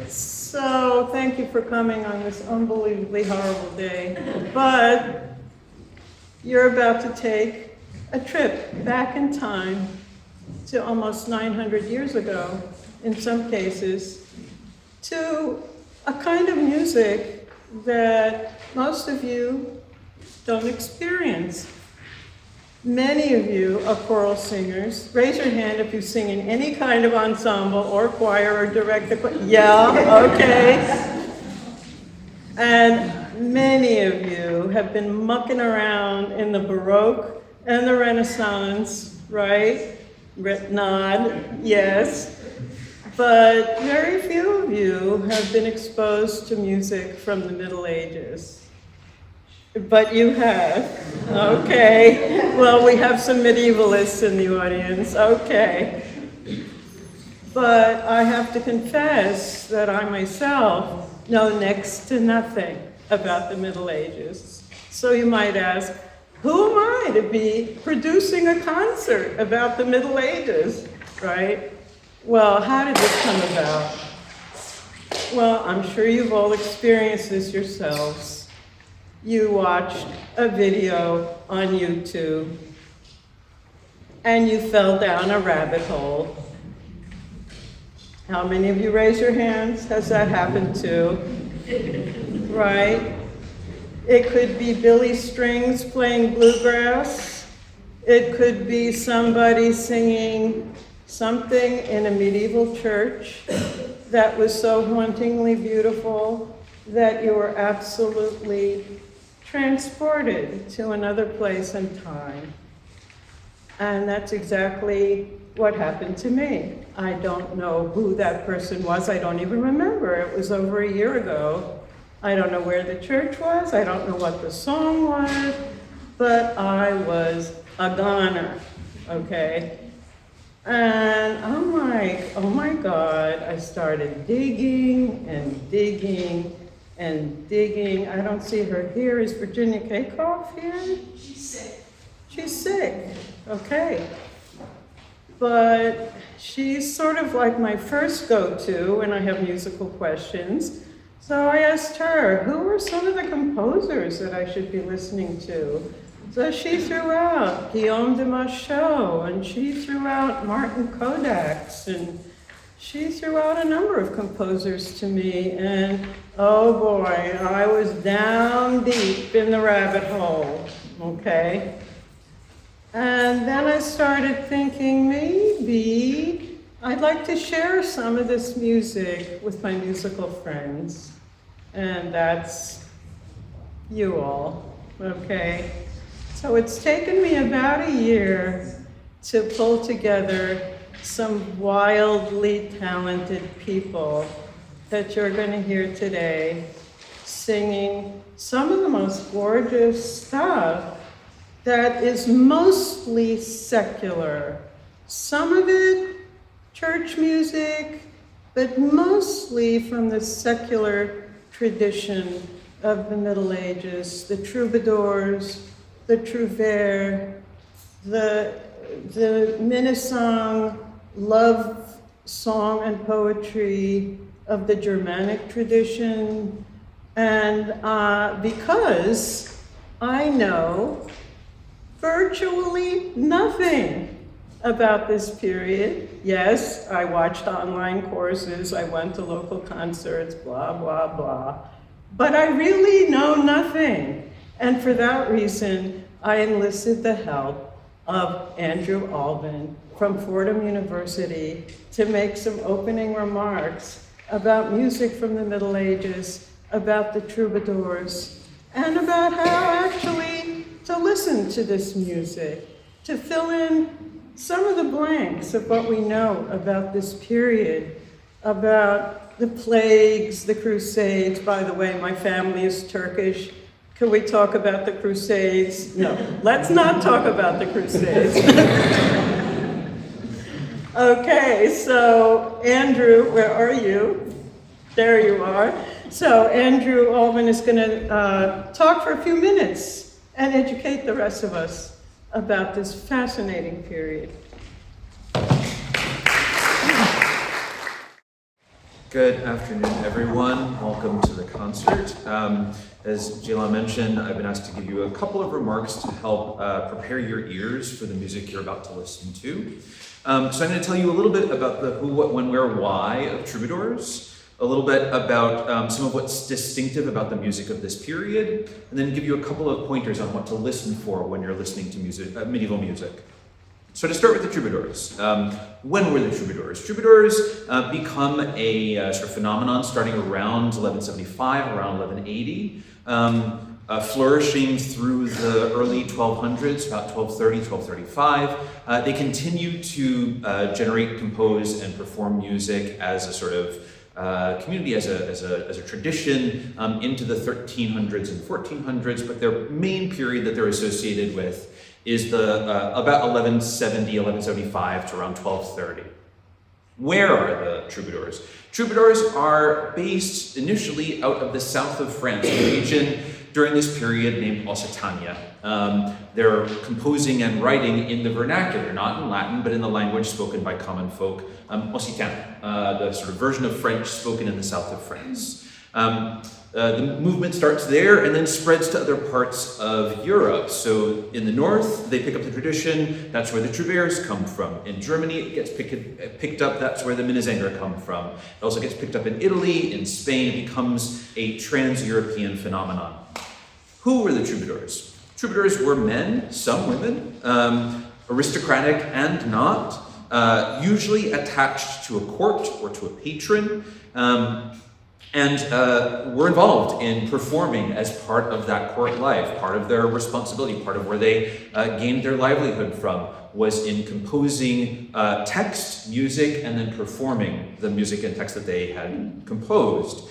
So, thank you for coming on this unbelievably horrible day. But you're about to take a trip back in time to almost 900 years ago, in some cases, to a kind of music that most of you don't experience. Many of you are choral singers. Raise your hand if you sing in any kind of ensemble or choir or direct the choir. Yeah, okay. And many of you have been mucking around in the Baroque and the Renaissance, right? Nod, yes. But very few of you have been exposed to music from the Middle Ages. But you have, okay. Well, we have some medievalists in the audience, okay. But I have to confess that I myself know next to nothing about the Middle Ages. So you might ask, who am I to be producing a concert about the Middle Ages, right? Well, how did this come about? Well, I'm sure you've all experienced this yourselves. You watched a video on YouTube and you fell down a rabbit hole. How many of you raise your hands? Has that happened to? Right? It could be Billy Strings playing bluegrass. It could be somebody singing something in a medieval church that was so hauntingly beautiful that you were absolutely transported to another place and time. And that's exactly what happened to me. I don't know who that person was. I don't even remember. It was over a year ago. I don't know where the church was. I don't know what the song was, but I was a goner, okay? And I'm like, oh my God, I started digging and digging and digging. I don't see her here. Is Virginia Kakoff here? She's sick. She's sick, okay. But she's sort of like my first go-to when I have musical questions. So I asked her, who are some of the composers that I should be listening to? So she threw out Guillaume de Machaut, and she threw out Martin Kodaks, and she threw out a number of composers to me, and oh boy, I was down deep in the rabbit hole, okay? And then I started thinking, maybe I'd like to share some of this music with my musical friends. And that's you all, okay? So it's taken me about a year to pull together some wildly talented people that you're going to hear today singing some of the most gorgeous stuff that is mostly secular. Some of it church music, but mostly from the secular tradition of the Middle Ages, the troubadours, the trouvères, the minnesong, love song and poetry of the Germanic tradition. And because I know virtually nothing about this period. Yes, I watched online courses, I went to local concerts, blah, blah, blah. But I really know nothing. And for that reason, I enlisted the help of Andrew Albin from Fordham University to make some opening remarks about music from the Middle Ages, about the troubadours, and about how actually to listen to this music, to fill in some of the blanks of what we know about this period, about the plagues, the Crusades. By the way, my family is Turkish. Can we talk about the Crusades? No, let's not talk about the Crusades. Okay, so Andrew, where are you? There you are. So Andrew Albin is going to talk for a few minutes and educate the rest of us about this fascinating period. Good afternoon, everyone. Welcome to the concert. As Jaylan mentioned, I've been asked to give you a couple of remarks to help prepare your ears for the music you're about to listen to. So I'm going to tell you a little bit about the who, what, when, where, why of troubadours, a little bit about some of what's distinctive about the music of this period, and then give you a couple of pointers on what to listen for when you're listening to music, medieval music. So to start with the troubadours, when were the troubadours? Troubadours become a sort of phenomenon starting around 1175, around 1180, flourishing through the early 1200s, about 1230, 1235. They continue to generate, compose, and perform music as a sort of community, as a tradition into the 1300s and 1400s, but their main period that they're associated with is the about 1170, 1175 to around 1230. Where are the troubadours? Troubadours are based initially out of the south of France, a region during this period named Occitania. They're composing and writing in the vernacular, not in Latin, but in the language spoken by common folk, Occitan, the sort of version of French spoken in the south of France. The movement starts there and then spreads to other parts of Europe. So in the north, they pick up the tradition. That's where the troubadours come from. In Germany, it gets picked up. That's where the Minnesänger come from. It also gets picked up in Italy, in Spain. It becomes a trans-European phenomenon. Who were the troubadours? Troubadours were men, some women, aristocratic and not, usually attached to a court or to a patron, and were involved in performing as part of that court life. Part of their responsibility, part of where they gained their livelihood from, was in composing text, music, and then performing the music and text that they had composed.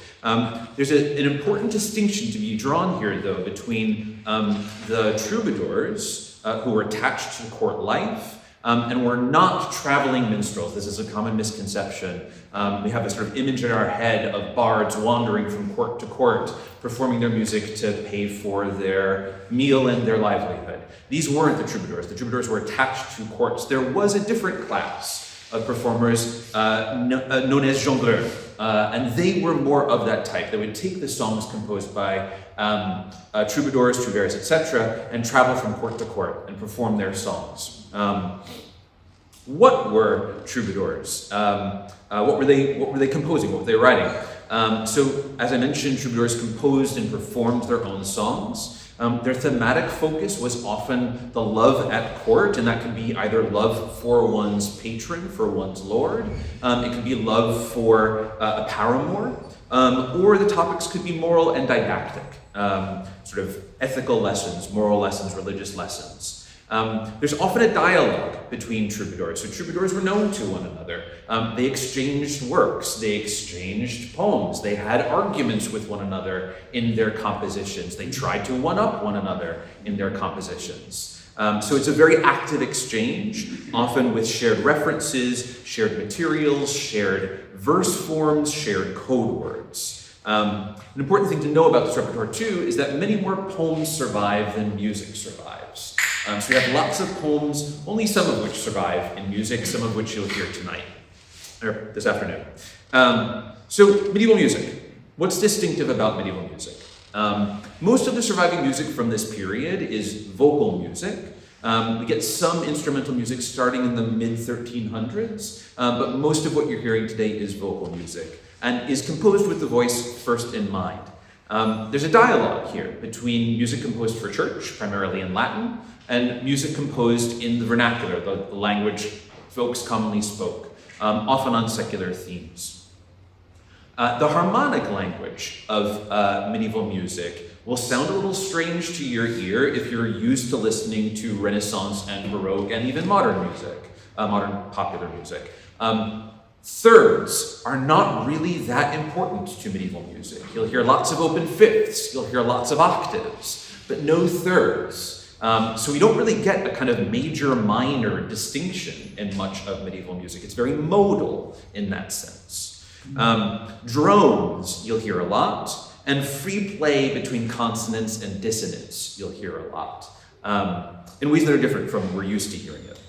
There's an important distinction to be drawn here, though, between the troubadours who were attached to court life and were not traveling minstrels. This is a common misconception. We have this sort of image in our head of bards wandering from court to court, performing their music to pay for their meal and their livelihood. These weren't the troubadours. The troubadours were attached to courts. There was a different class of performers known as jongleurs, and they were more of that type. They would take the songs composed by troubadours, trouvères, etc., and travel from court to court and perform their songs. What were troubadours? What were they composing? What were they writing? So, as I mentioned, troubadours composed and performed their own songs. Their thematic focus was often the love at court, and that could be either love for one's patron, for one's lord. It could be love for a paramour, or the topics could be moral and didactic, sort of ethical lessons, moral lessons, religious lessons. There's often a dialogue between troubadours. So troubadours were known to one another. They exchanged works. They exchanged poems. They had arguments with one another in their compositions. They tried to one-up one another in their compositions. So it's a very active exchange, often with shared references, shared materials, shared verse forms, shared code words. An important thing to know about this repertoire, too, is that many more poems survive than music survives. So we have lots of poems, only some of which survive in music, some of which you'll hear tonight, or this afternoon. So medieval music. What's distinctive about medieval music? Most of the surviving music from this period is vocal music. We get some instrumental music starting in the mid-1300s, but most of what you're hearing today is vocal music and is composed with the voice first in mind. There's a dialogue here between music composed for church, primarily in Latin, and music composed in the vernacular, the language folks commonly spoke, often on secular themes. The harmonic language of medieval music will sound a little strange to your ear if you're used to listening to Renaissance and Baroque and even modern music, modern popular music. Thirds are not really that important to medieval music. You'll hear lots of open fifths, you'll hear lots of octaves, but no thirds. So we don't really get a kind of major-minor distinction in much of medieval music. It's very modal in that sense. Drones, you'll hear a lot, and free play between consonants and dissonance, you'll hear a lot, in ways that are different from we're used to hearing it.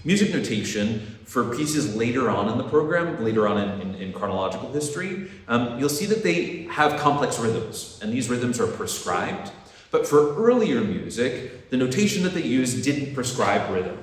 music notation for pieces later on in the program, later on in chronological history, you'll see that they have complex rhythms, and these rhythms are prescribed. But for earlier music, the notation that they used didn't prescribe rhythm.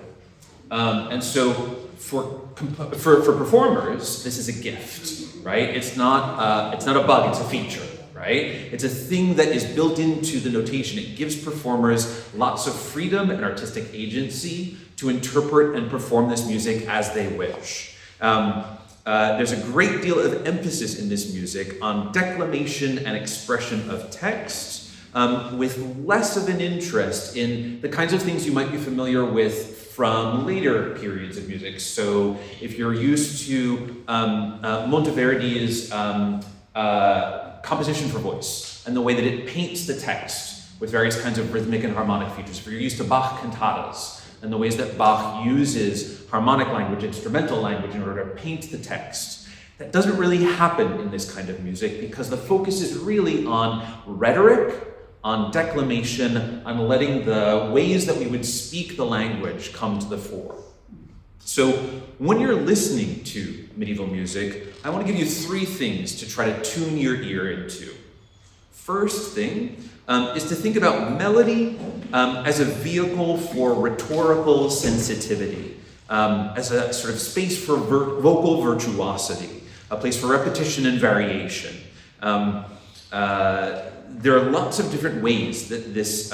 And so for performers, this is a gift, right? It's not a bug, it's a feature, right? It's a thing that is built into the notation. It gives performers lots of freedom and artistic agency to interpret and perform this music as they wish. There's a great deal of emphasis in this music on declamation and expression of text, with less of an interest in the kinds of things you might be familiar with from later periods of music. So if you're used to Monteverdi's composition for voice and the way that it paints the text with various kinds of rhythmic and harmonic features, if you're used to Bach cantatas and the ways that Bach uses harmonic language, instrumental language in order to paint the text, that doesn't really happen in this kind of music because the focus is really on rhetoric, on declamation, on letting the ways that we would speak the language come to the fore. So when you're listening to medieval music, I want to give you 3 things to try to tune your ear into. First thing is to think about melody as a vehicle for rhetorical sensitivity, as a sort of space for vocal virtuosity, a place for repetition and variation. There are lots of different ways that this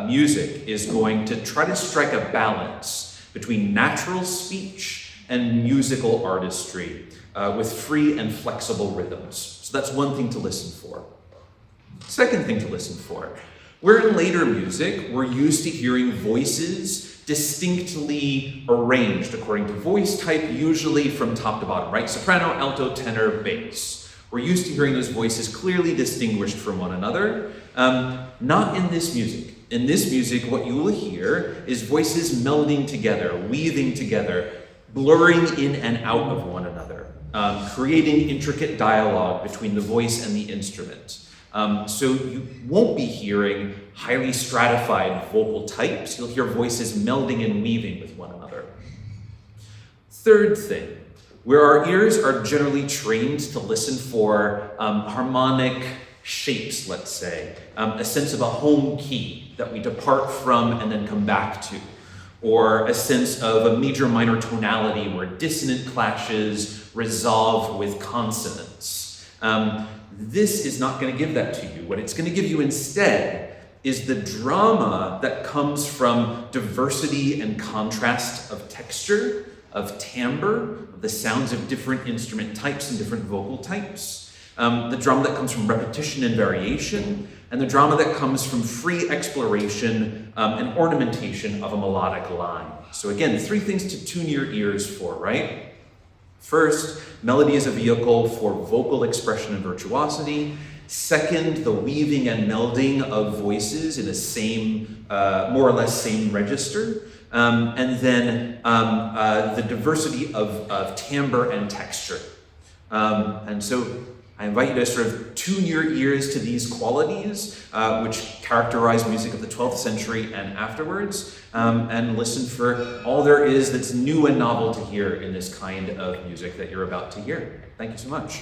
music is going to try to strike a balance between natural speech and musical artistry with free and flexible rhythms. So that's one thing to listen for. Second thing to listen for. Where in later music, we're used to hearing voices distinctly arranged according to voice type, usually from top to bottom, right? Soprano, alto, tenor, bass. We're used to hearing those voices clearly distinguished from one another. Not in this music. In this music, what you will hear is voices melding together, weaving together, blurring in and out of one another, creating intricate dialogue between the voice and the instrument. So you won't be hearing highly stratified vocal types. You'll hear voices melding and weaving with one another. Third thing, where our ears are generally trained to listen for harmonic shapes, let's say, a sense of a home key that we depart from and then come back to, or a sense of a major-minor tonality where dissonant clashes resolve with consonants. This is not going to give that to you. What it's going to give you instead is the drama that comes from diversity and contrast of texture, of timbre, of the sounds of different instrument types and different vocal types, the drama that comes from repetition and variation, and the drama that comes from free exploration and ornamentation of a melodic line. So again, 3 things to tune your ears for, right? First, melody is a vehicle for vocal expression and virtuosity. Second, the weaving and melding of voices in a same, more or less same register. And then the diversity of timbre and texture. And so I invite you to sort of tune your ears to these qualities, which characterize music of the 12th century and afterwards, and listen for all there is that's new and novel to hear in this kind of music that you're about to hear. Thank you so much.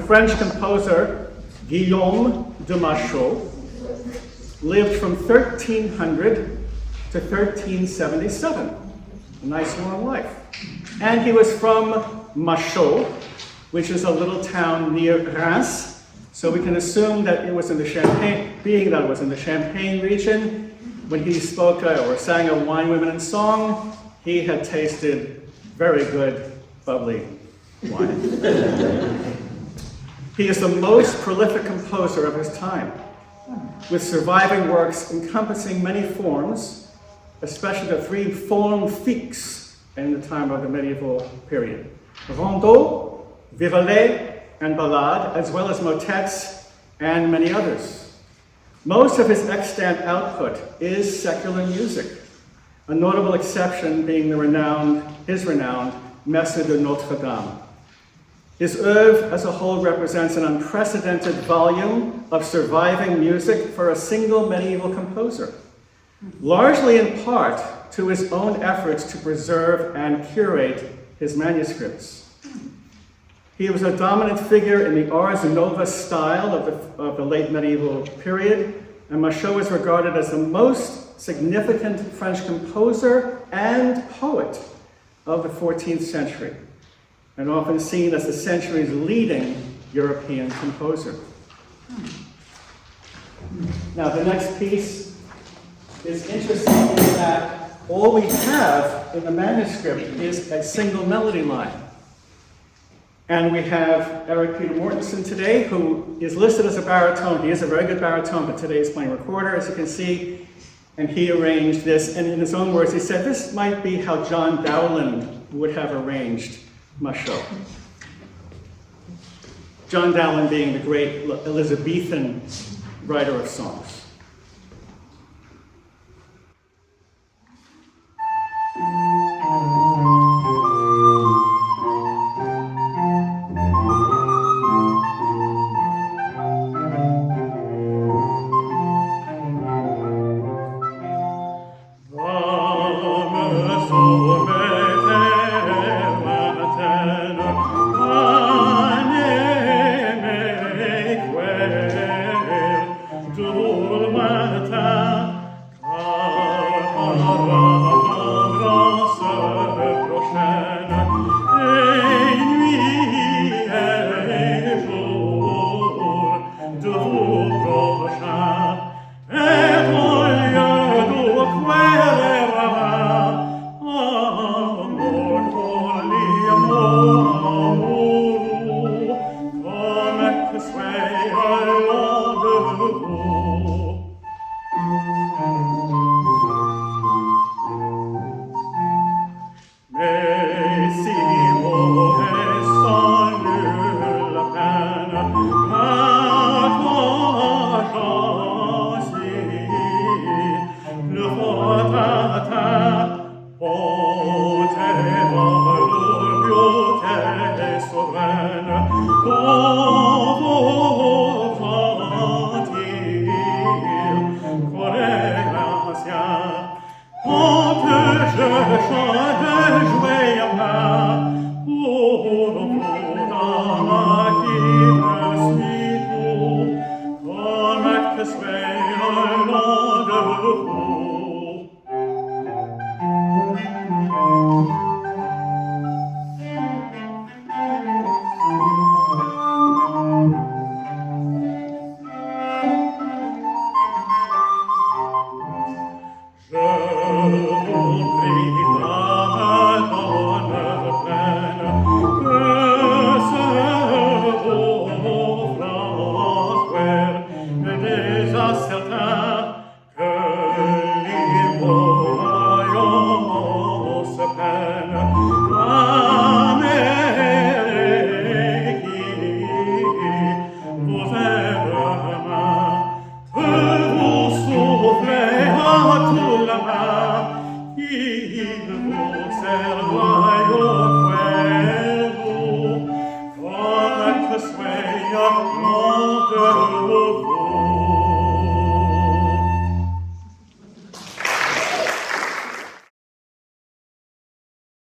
French composer Guillaume de Machaut lived from 1300 to 1377. A nice long life. And he was from Machaut, which is a little town near Reims. So we can assume that it was in the Champagne, being that it was in the Champagne region, when he spoke or sang of wine, women, and song, he had tasted very good, bubbly wine. He is the most prolific composer of his time, with surviving works encompassing many forms, especially the three formes fixes in the time of the medieval period: rondeau, vivalet, and ballade, as well as motets and many others. Most of his extant output is secular music, a notable exception being his renowned Messe de Notre Dame. His oeuvre as a whole represents an unprecedented volume of surviving music for a single medieval composer, largely in part to his own efforts to preserve and curate his manuscripts. He was a dominant figure in the Ars Nova style of the late medieval period, and Machaut is regarded as the most significant French composer and poet of the 14th century, and often seen as the century's leading European composer. Now, the next piece is interesting in that all we have in the manuscript is a single melody line. And we have Erik-Peter Mortensen today, who is listed as a baritone. He is a very good baritone, but today he's playing recorder, as you can see. And he arranged this, and in his own words, he said, this might be how John Dowland would have arranged Machaut. John Dowland being the great Elizabethan writer of songs. Oh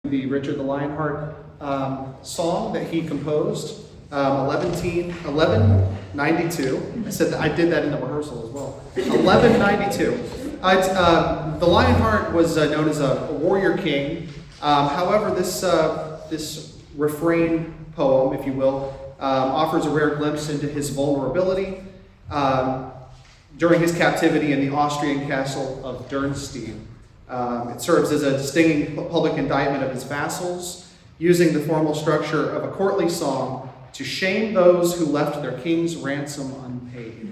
The Richard the Lionheart song that he composed, 1192. I said that I did that in the rehearsal as well. 1192. The Lionheart was known as a warrior king. However, this refrain poem, if you will, offers a rare glimpse into his vulnerability during his captivity in the Austrian castle of Dürnstein. It serves as a stinging public indictment of his vassals, using the formal structure of a courtly song to shame those who left their king's ransom unpaid.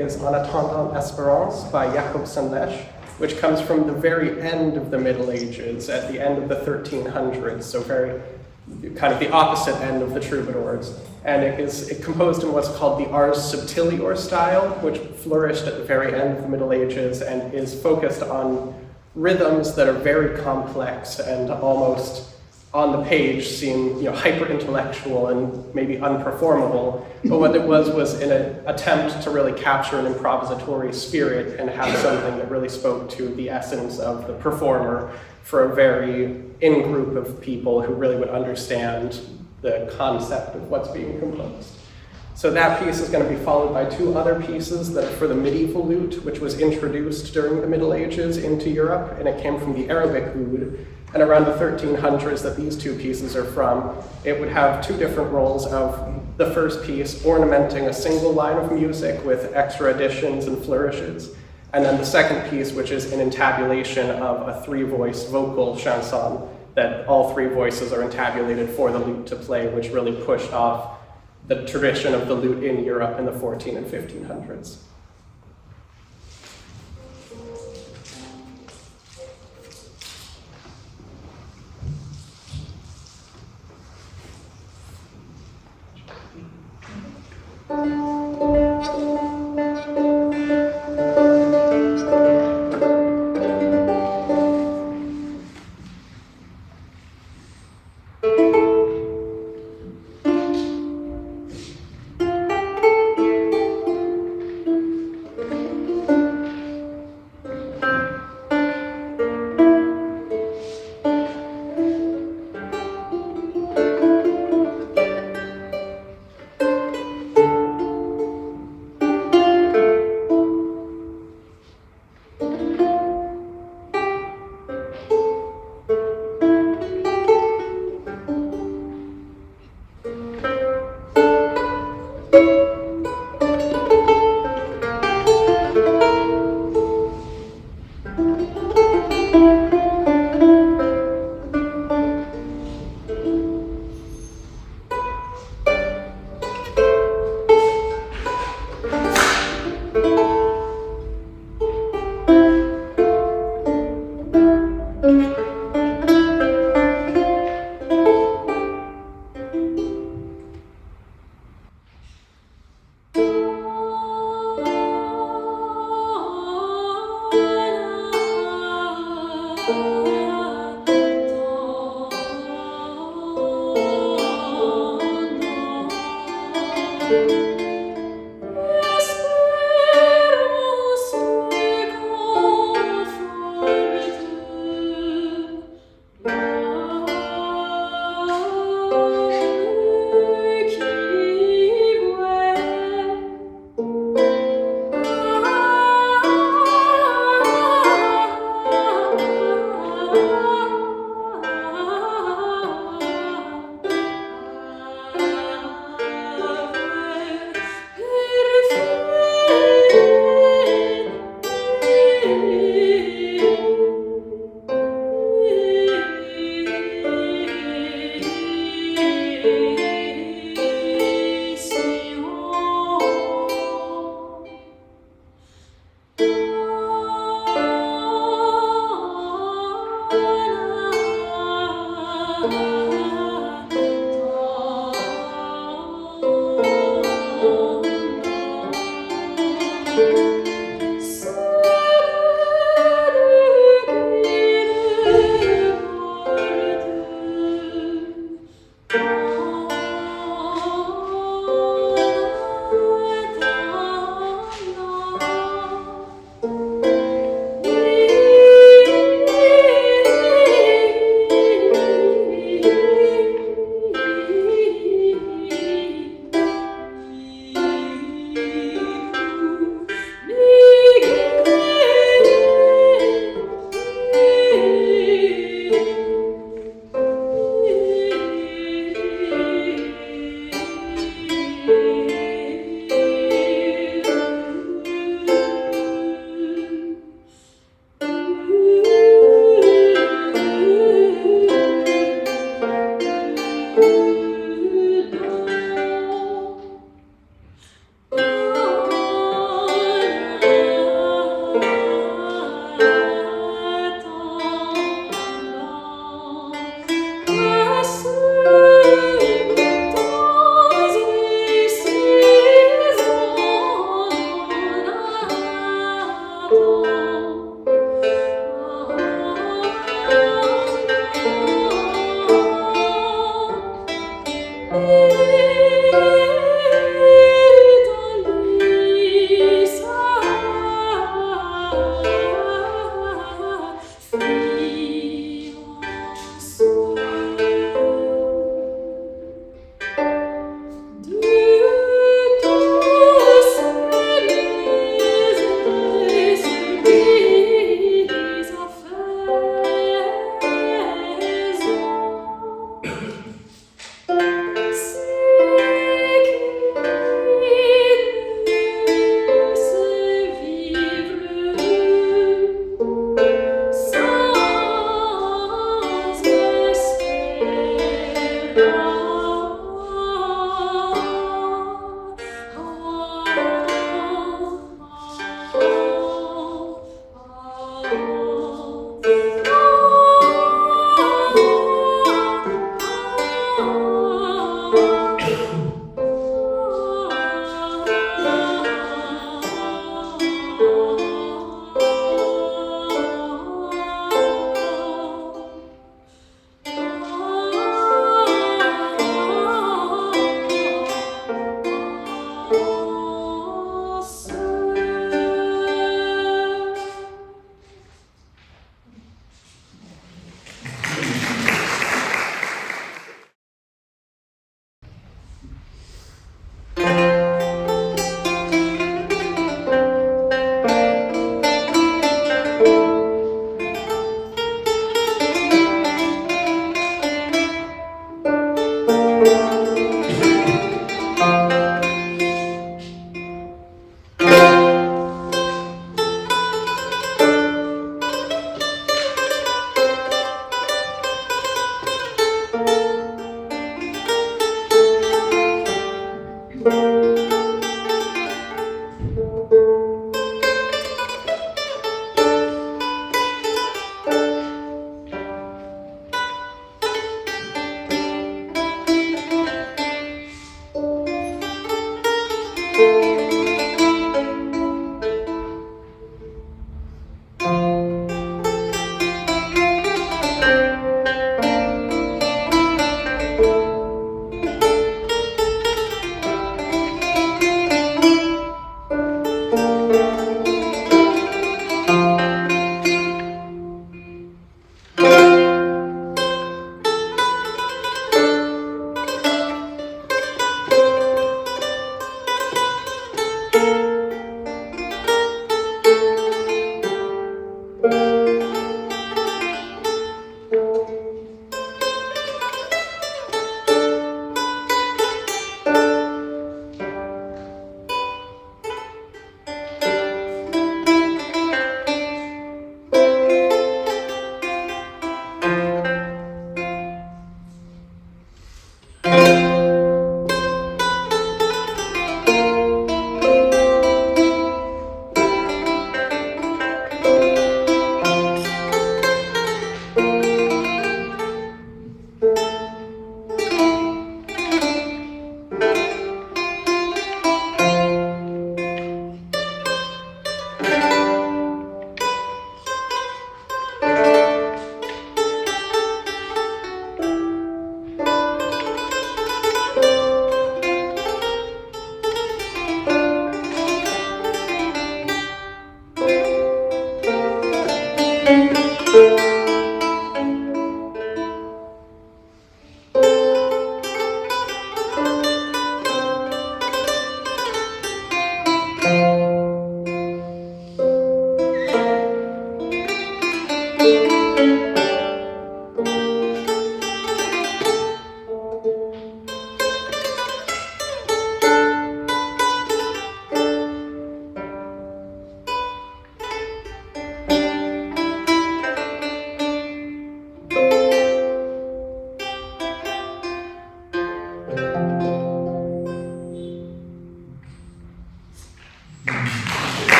Is Attendant, Esperance by Jacob Senleches, which comes from the very end of the Middle Ages, at the end of the 1300s, so very kind of the opposite end of the troubadours. And it composed in what's called the ars subtilior style, which flourished at the very end of the Middle Ages and is focused on rhythms that are very complex and almost on the page seem hyper-intellectual and maybe unperformable. But what it was in an attempt to really capture an improvisatory spirit and have something that really spoke to the essence of the performer for a very in-group of people who really would understand the concept of what's being composed. So that piece is going to be followed by two other pieces that are for the medieval lute, which was introduced during the Middle Ages into Europe, and it came from the Arabic oud. And around the 1300s that these two pieces are from, it would have two different roles of the first piece ornamenting a single line of music with extra additions and flourishes, and then the second piece, which is an entabulation of a three-voice vocal chanson that all three voices are entabulated for the lute to play, which really pushed off the tradition of the lute in Europe in the 14 and 1500s.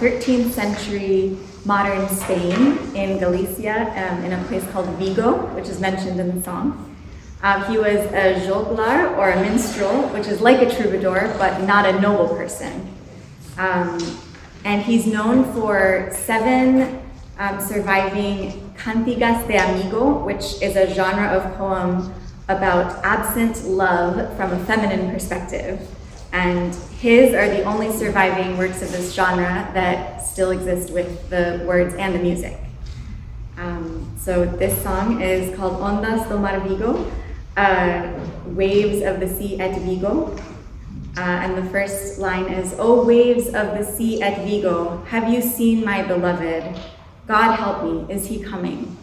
13th century modern Spain in Galicia, in a place called Vigo, which is mentioned in the song. He was a joglar, or a minstrel, which is like a troubadour, but not a noble person. And he's known for 7 surviving cantigas de amigo, which is a genre of poem about absent love from a feminine perspective. And his are the only surviving works of this genre that still exist with the words and the music. So this song is called Ondas do Mar Vigo, Waves of the Sea at Vigo. And the first line is, "O waves of the sea at Vigo, have you seen my beloved? God help me, is he coming?"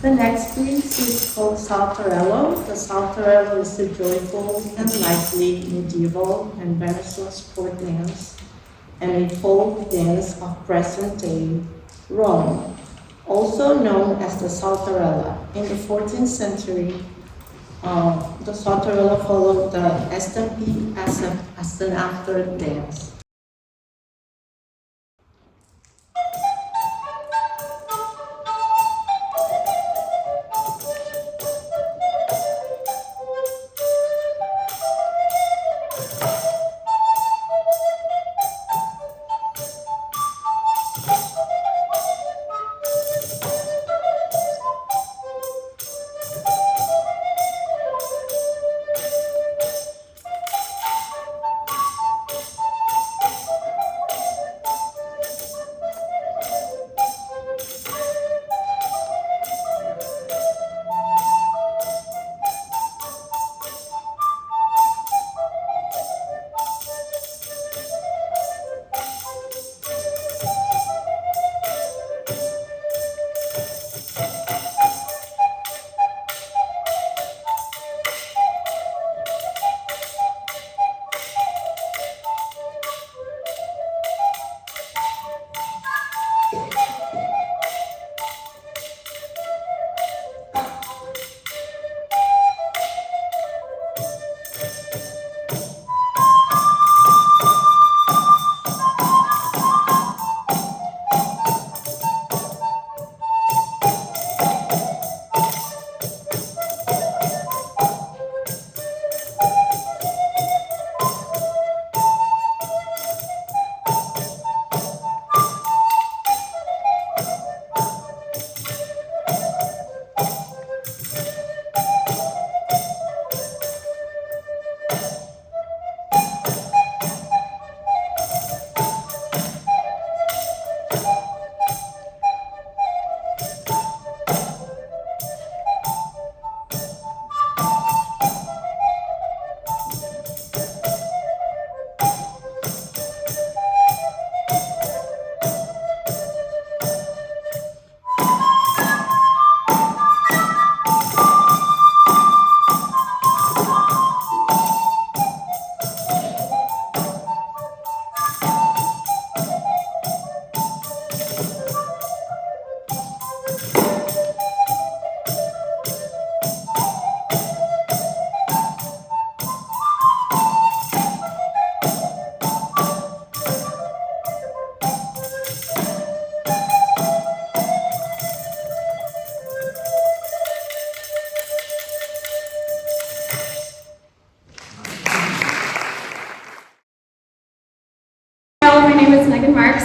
The next piece is called Saltarello. The Saltarello is a joyful and lively medieval and Renaissance court dance and a folk dance of present-day Rome, also known as the Saltarella. In the 14th century, the Saltarella followed the estampi as an after dance.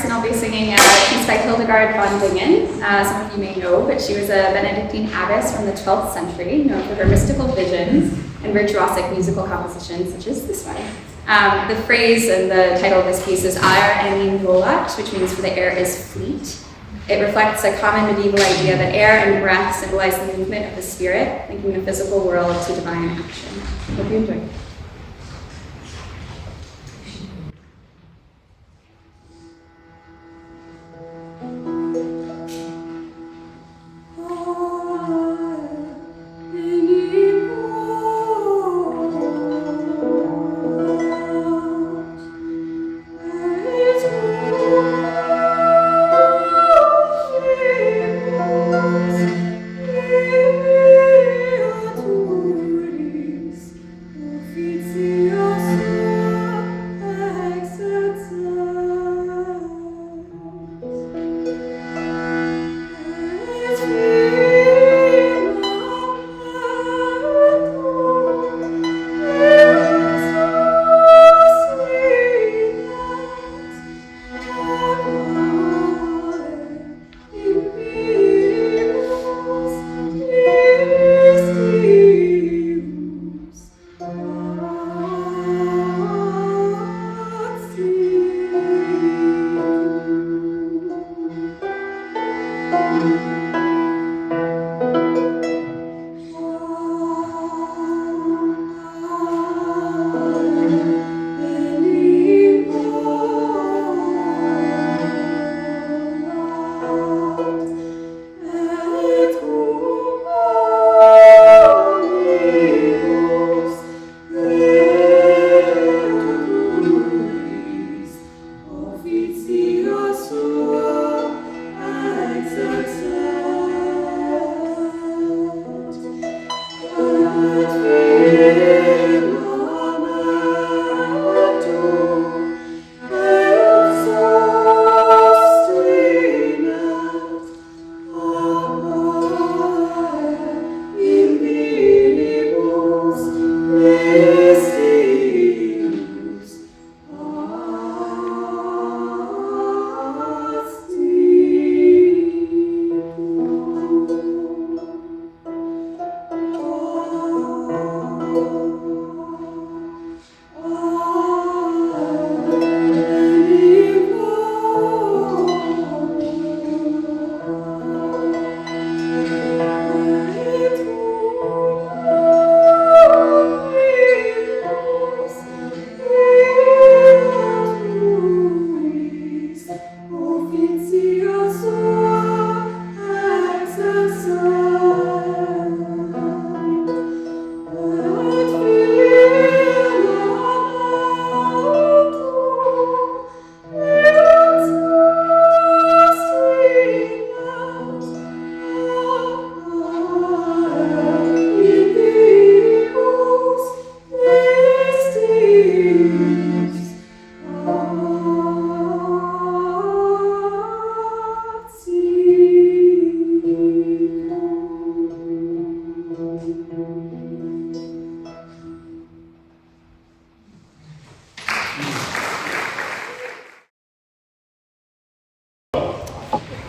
And I'll be singing a piece by Hildegard von Bingen. Some of you may know, but she was a Benedictine abbess from the 12th century, known for her mystical visions and virtuosic musical compositions, such as this one. The phrase and the title of this piece is Aer enim volat, which means for the air is fleet. It reflects a common medieval idea that air and breath symbolize the movement of the spirit, linking the physical world to divine action. Hope you enjoy.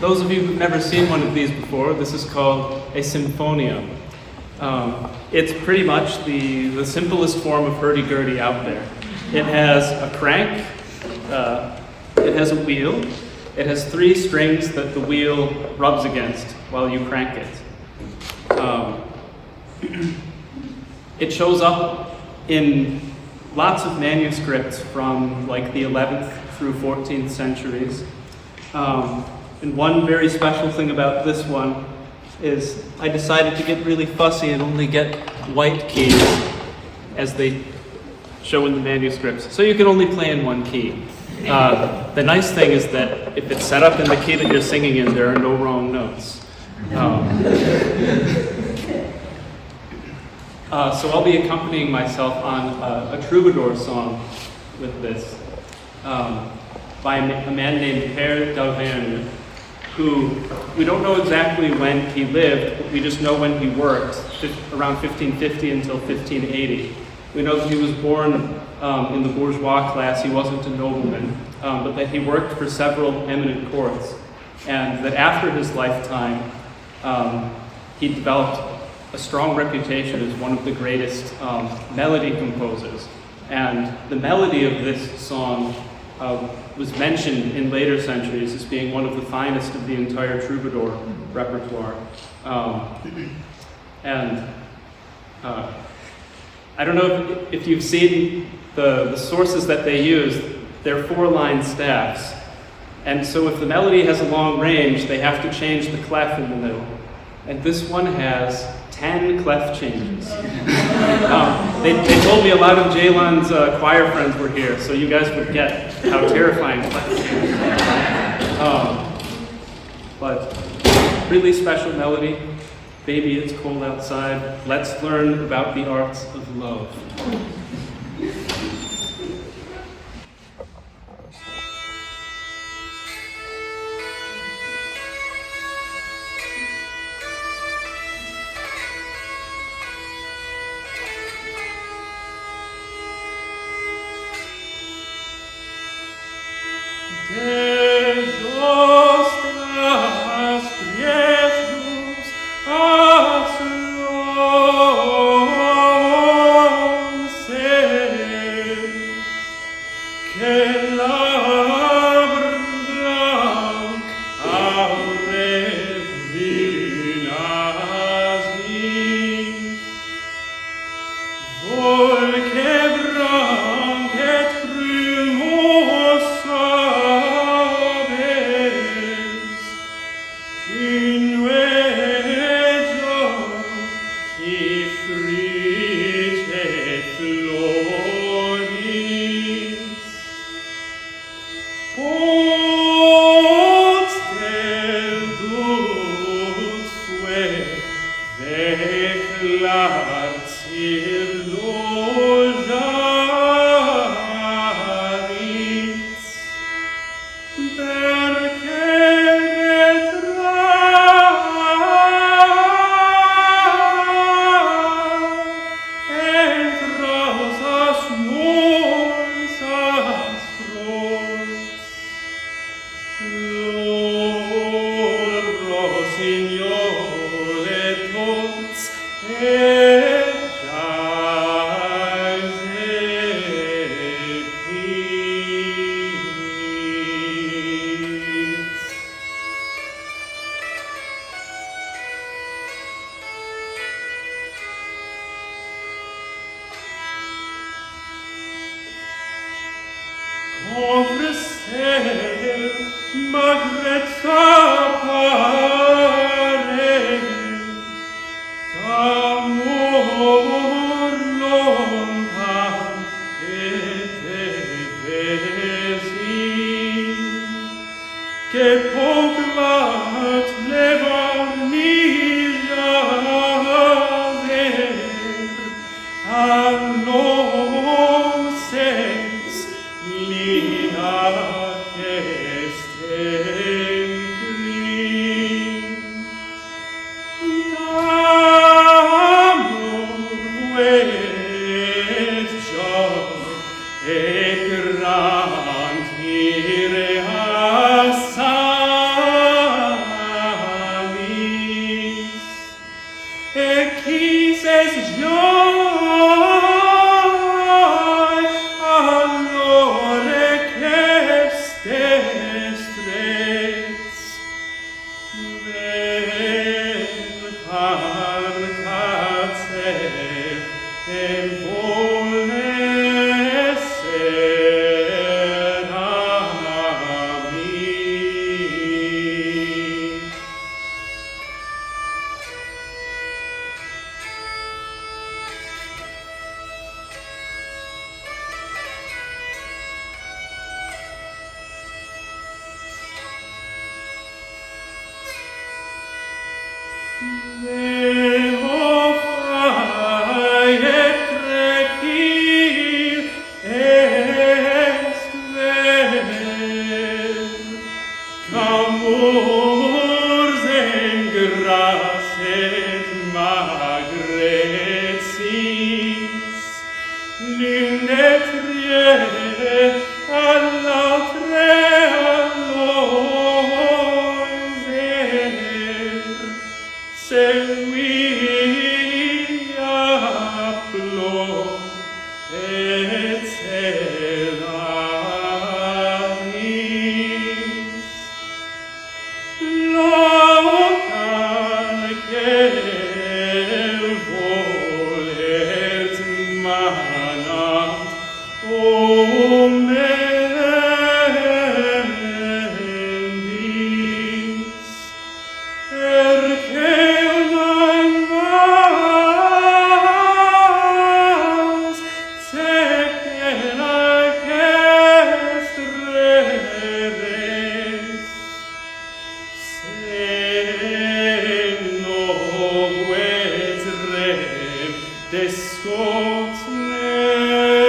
those of you who've never seen one of these before, this is called a sinfonia. It's pretty much the simplest form of hurdy-gurdy out there. It has a crank, it has a wheel, it has 3 strings that the wheel rubs against while you crank it. It shows up in lots of manuscripts from like the 11th through 14th centuries. And one very special thing about this one is I decided to get really fussy and only get white keys as they show in the manuscripts. So you can only play in one key. The nice thing is that if it's set up in the key that you're singing in, there are no wrong notes. So I'll be accompanying myself on a troubadour song with this by a man named Pierre d'Auvergne, who we don't know exactly when he lived, but we just know when he worked, around 1550 until 1580. We know that he was born in the bourgeois class. He wasn't a nobleman, but that he worked for several eminent courts, and that after his lifetime, he developed a strong reputation as one of the greatest melody composers. And the melody of this song was mentioned in later centuries as being one of the finest of the entire troubadour repertoire. I don't know if you've seen the sources that they use. They're 4-line staffs. And so if the melody has a long range, they have to change the clef in the middle. And this one has 10 clef changes. They told me a lot of Jaylan's choir friends were here, so you guys would get how terrifying clef changes are. But really special melody. Baby, it's cold outside. Let's learn about the arts of love. Lina est en gris. Amours en grasset magret sis, l'une trie all'altre all'onzer, se lui applo et celaris. Lonteinne quel volert manat, o melendis, quel vas, secel orchestreres, se noves rem descos nedegaris.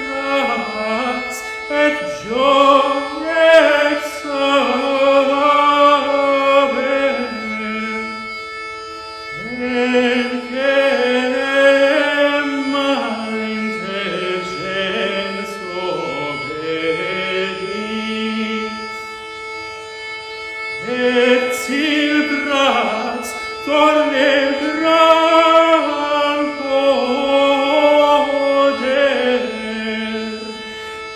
Esperance et joie examen, en que intelligens obedis, et silbrats tornem gran poder,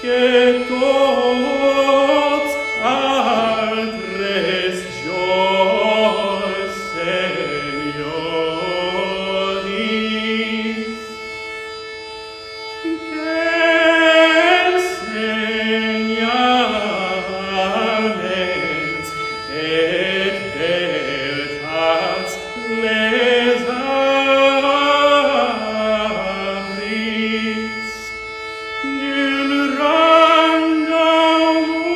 que tots altres jocs senioris, que ensenyaments et beltats les abris, d'un rang d'amours,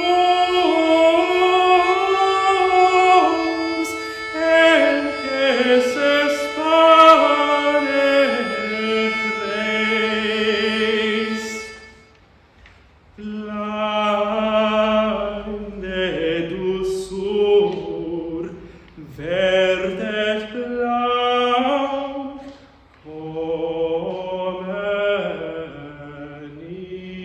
en que s'espanetres. Plein de douceur, vert et blanc, comme nid.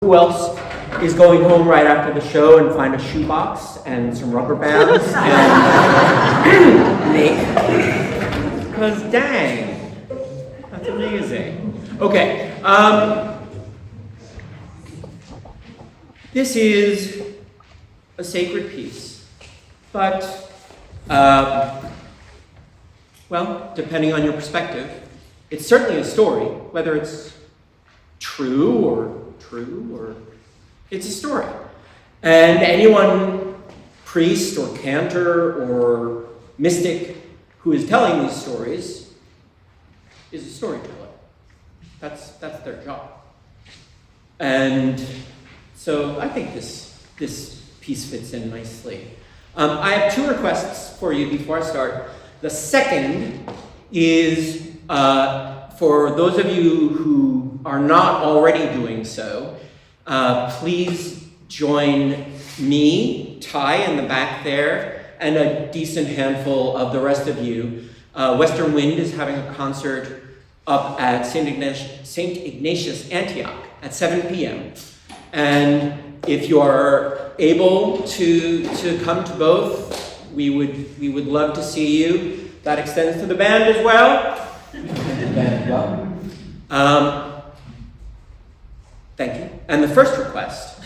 Who else is going home right after the show and find a shoebox and some rubber bands and make? Because dang, that's amazing. Okay, this is a sacred piece, but well, depending on your perspective, it's certainly a story, whether it's true, or it's a story. And anyone, priest or cantor or mystic, who is telling these stories is a storyteller. That's their job. And so I think this piece fits in nicely. I have two requests for you before I start. The second is for those of you who are not already doing so, please join me, Ty in the back there, and a decent handful of the rest of you. Western Wind is having a concert up at St. Ignatius, Antioch at 7 p.m. And if you are able to come to both, we would love to see you. That extends to the band as well. Thank you. And the first request,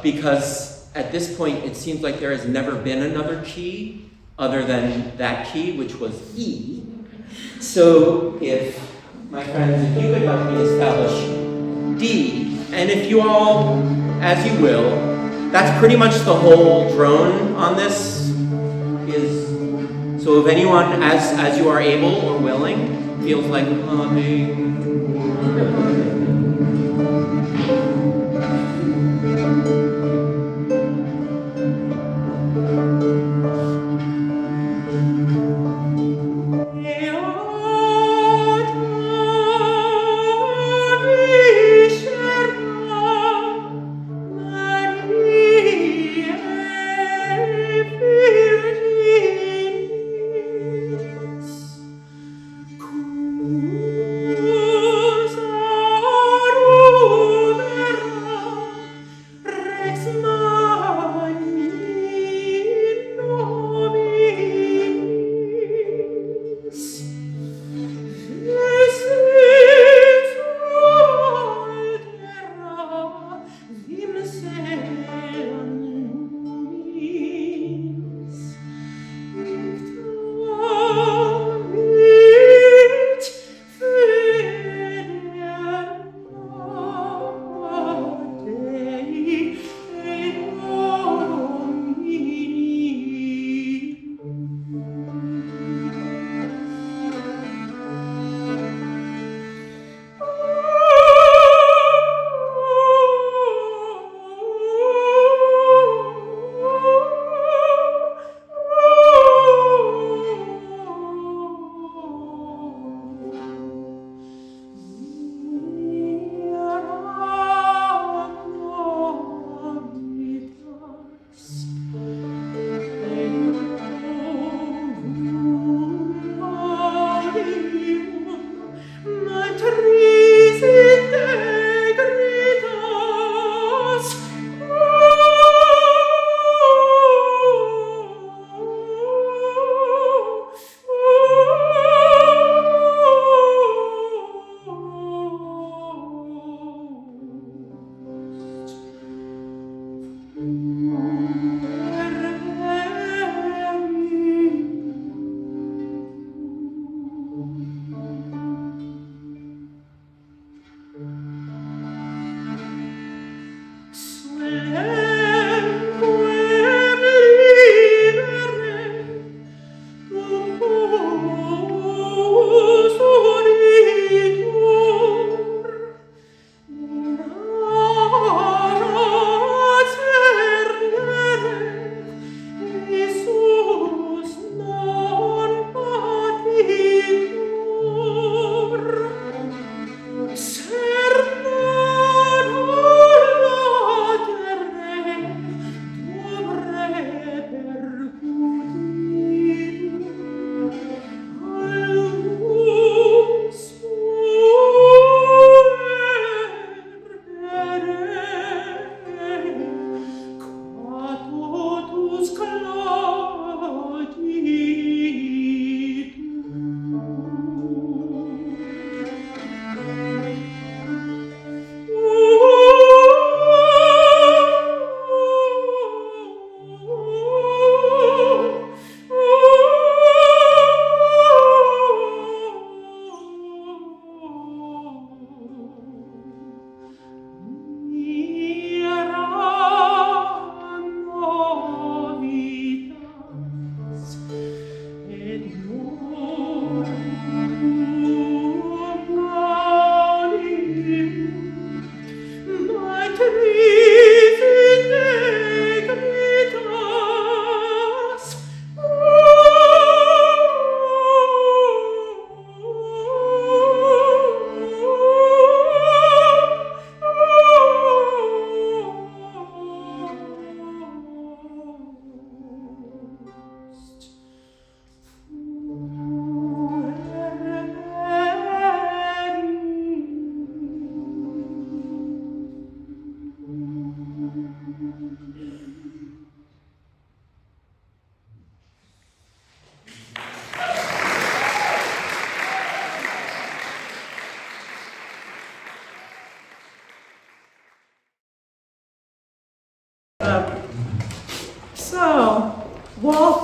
because at this point, it seems like there has never been another key other than that key, which was E. So if, my friends, if you could help me establish D, and if you all, as you will, that's pretty much the whole drone on this is, so if anyone, as you are able or willing, feels like humming,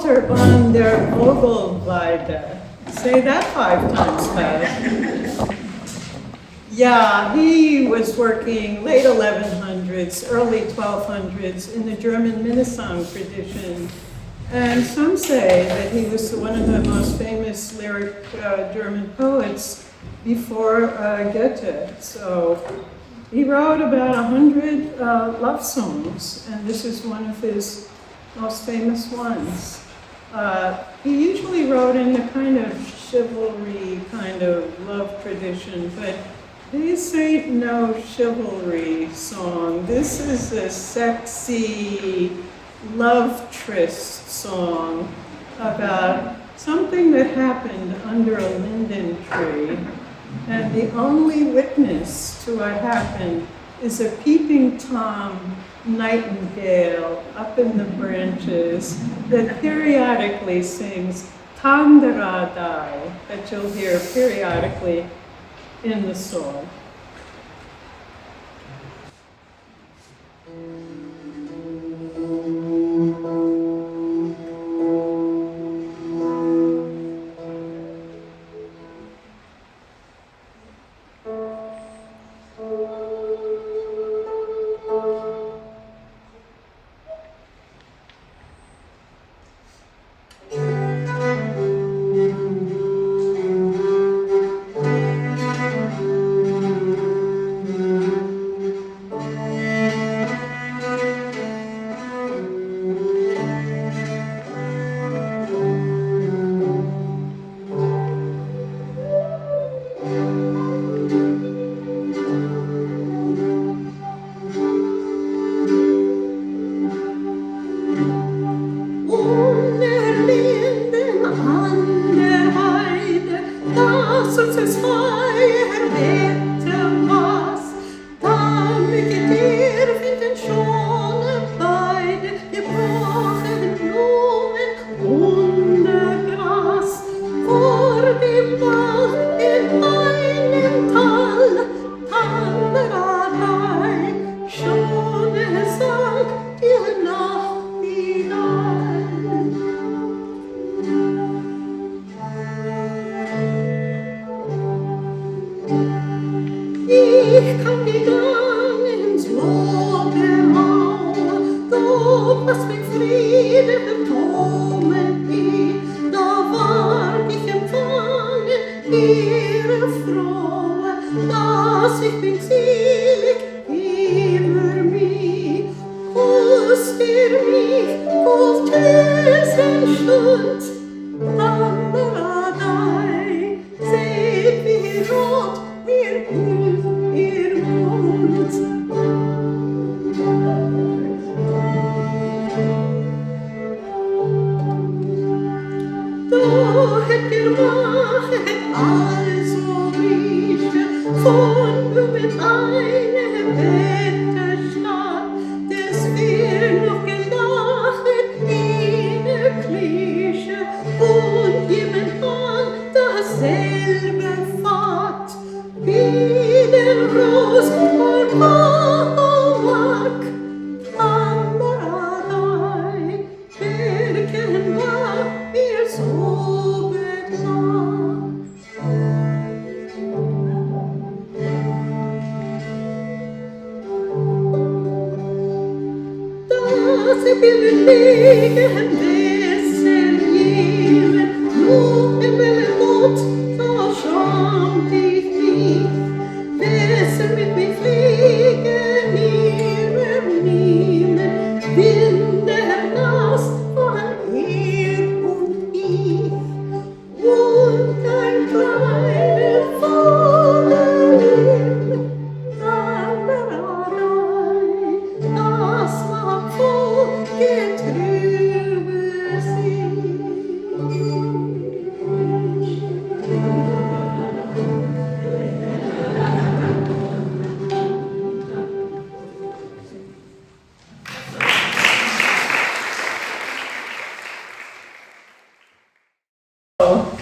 Walter von der Vogelweide. Say that 5 times fast. Yeah, he was working late 1100s, early 1200s in the German Minnesang tradition. And some say that he was one of the most famous lyric German poets before Goethe. So he wrote about 100 love songs, and this is one of his most famous ones. He usually wrote in the kind of chivalry kind of love tradition, but this ain't no chivalry song. This is a sexy love tryst song about something that happened under a linden tree. And the only witness to what happened is a peeping Tom nightingale up in the branches that periodically sings Tandaradai, that you'll hear periodically in the song.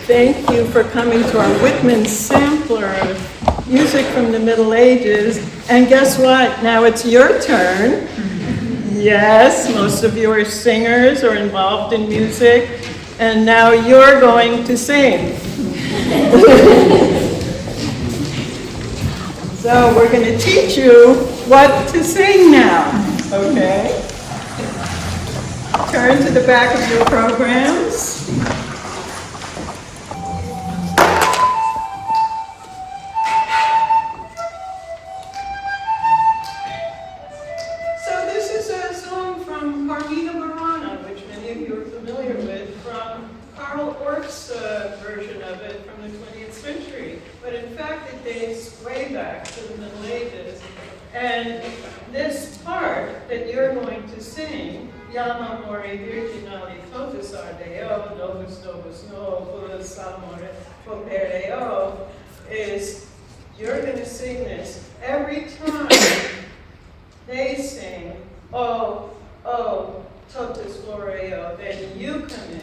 Thank you for coming to our Whitman sampler of music from the Middle Ages. And guess what? Now it's your turn. Yes, most of you are singers or involved in music, and now you're going to sing. So we're going to teach you what to sing now, okay? Turn to the back of your programs. Version of it from the 20th century, but in fact it dates way back to the Middle Ages. And this part that you're going to sing, Yama more virginali totus ardeo, novus novus novus amore fopereo, is you're going to sing this every time they sing, oh, oh, totus floreo, then you come in.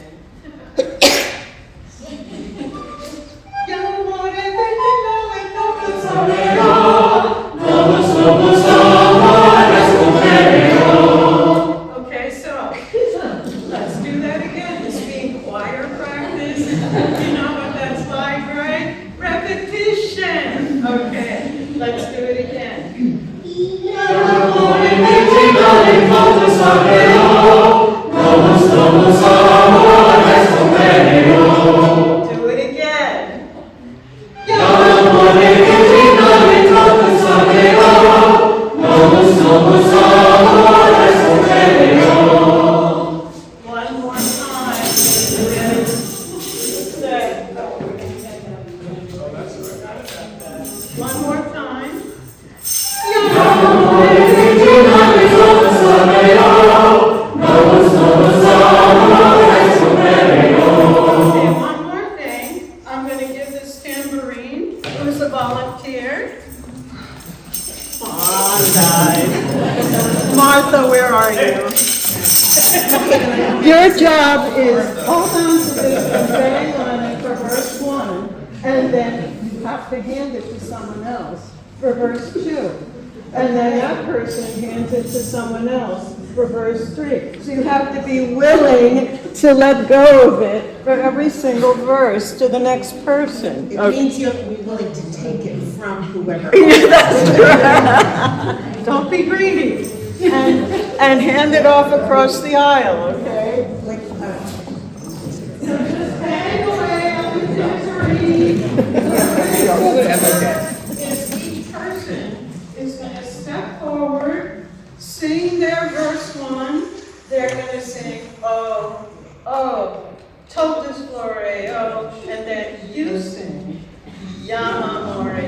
Okay, so let's do that again. This being choir practice. You know what that's like, right? Repetition. Okay, let's do it again. Do it again. One more time. One more time. Okay, one more thing. I'm going to give this tambourine. Who's a volunteer? Come on, guys. Martha, where are you? Your job is hold on to this and bang on it for verse 1, and then you have to hand it to someone else for verse 2. And then that person hands it to someone else for verse 3. So you have to be willing to let go of it for every single verse to the next person. It means you have to be willing to take it from whoever. That's right. Don't be greedy. And hand it off across the aisle, okay? Like, So just hang away on the tambourine. Each person is going to step forward, sing their verse 1. They're going to sing, oh, oh, totus floreo, and then you sing, yama more,